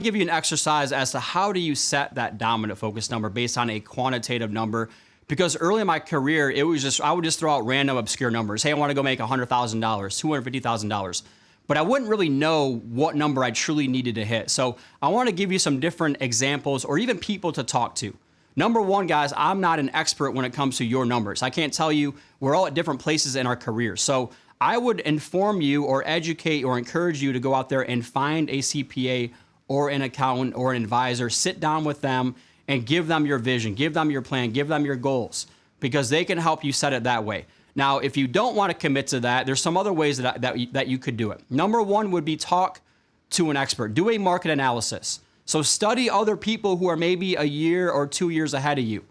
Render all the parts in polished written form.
Give you an exercise as to how do you set that dominant focus number based on a quantitative number. Because early in my career, I would just throw out random obscure numbers. Hey, I want to go make $100,000, $250,000. But I wouldn't really know what number I truly needed to hit. So I want to give you some different examples or even people to talk to. Number one, guys, I'm not an expert when it comes to your numbers. I can't tell you. We're all at different places in our careers. So I would inform you or educate or encourage you to go out there and find a CPA or an accountant or an advisor, sit down with them and give them your vision, give them your plan, give them your goals, because they can help you set it that way. Now, if you don't want to commit to that, there's some other ways that you could do it. Number one would be talk to an expert. Do a market analysis. So study other people who are maybe a year or 2 years ahead of you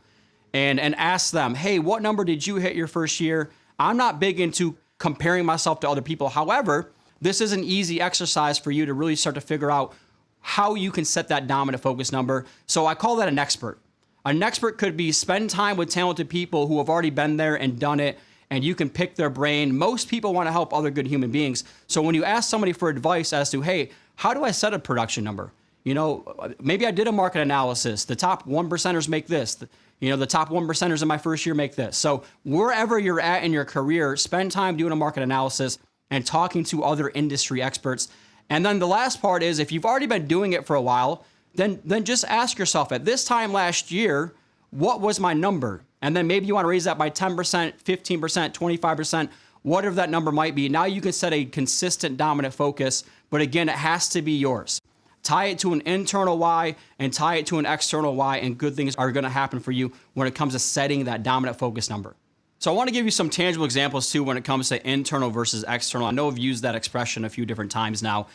and ask them, hey, what number did you hit your first year? I'm not big into comparing myself to other people. However, this is an easy exercise for you to really start to figure out how you can set that dominant focus number. So I call that an expert. An expert could be spend time with talented people who have already been there and done it, and you can pick their brain. Most people want to help other good human beings. So when you ask somebody for advice as to, hey, how do I set a production number? You know, maybe I did a market analysis. The top 1%ers make this. The top 1%ers in my first year make this. So wherever you're at in your career, spend time doing a market analysis and talking to other industry experts. And then the last part is, if you've already been doing it for a while, then just ask yourself, at this time last year, what was my number? And then maybe you want to raise that by 10%, 15%, 25%, whatever that number might be. Now you can set a consistent dominant focus, but again, it has to be yours. Tie it to an internal why and tie it to an external why, and good things are going to happen for you when it comes to setting that dominant focus number. So I want to give you some tangible examples too when it comes to internal versus external. I know I've used that expression a few different times now.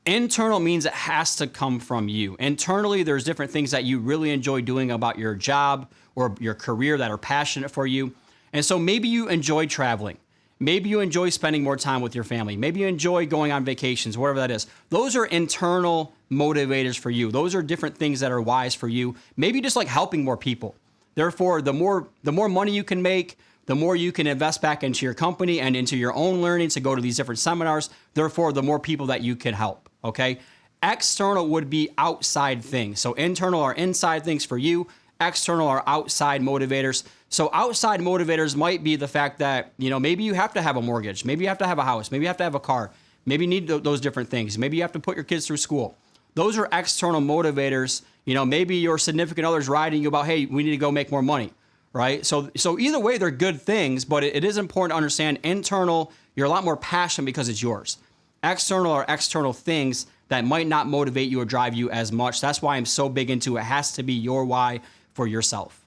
Internal means it has to come from you. Internally, there's different things that you really enjoy doing about your job or your career that are passionate for you. And so maybe you enjoy traveling. Maybe you enjoy spending more time with your family. Maybe you enjoy going on vacations, whatever that is. Those are internal motivators for you. Those are different things that are wise for you. Maybe just like helping more people. Therefore, the more money you can make, the more you can invest back into your company and into your own learning to go to these different seminars. Therefore, the more people that you can help, okay? External would be outside things. So internal are inside things for you. External are outside motivators. So outside motivators might be the fact that, maybe you have to have a mortgage. Maybe you have to have a house. Maybe you have to have a car. Maybe you need those different things. Maybe you have to put your kids through school. Those are external motivators. Maybe your significant other's writing you about, hey, we need to go make more money. Right? So either way, they're good things, but it is important to understand internal, you're a lot more passionate because it's yours. External are external things that might not motivate you or drive you as much. That's why I'm so big into it has to be your why for yourself.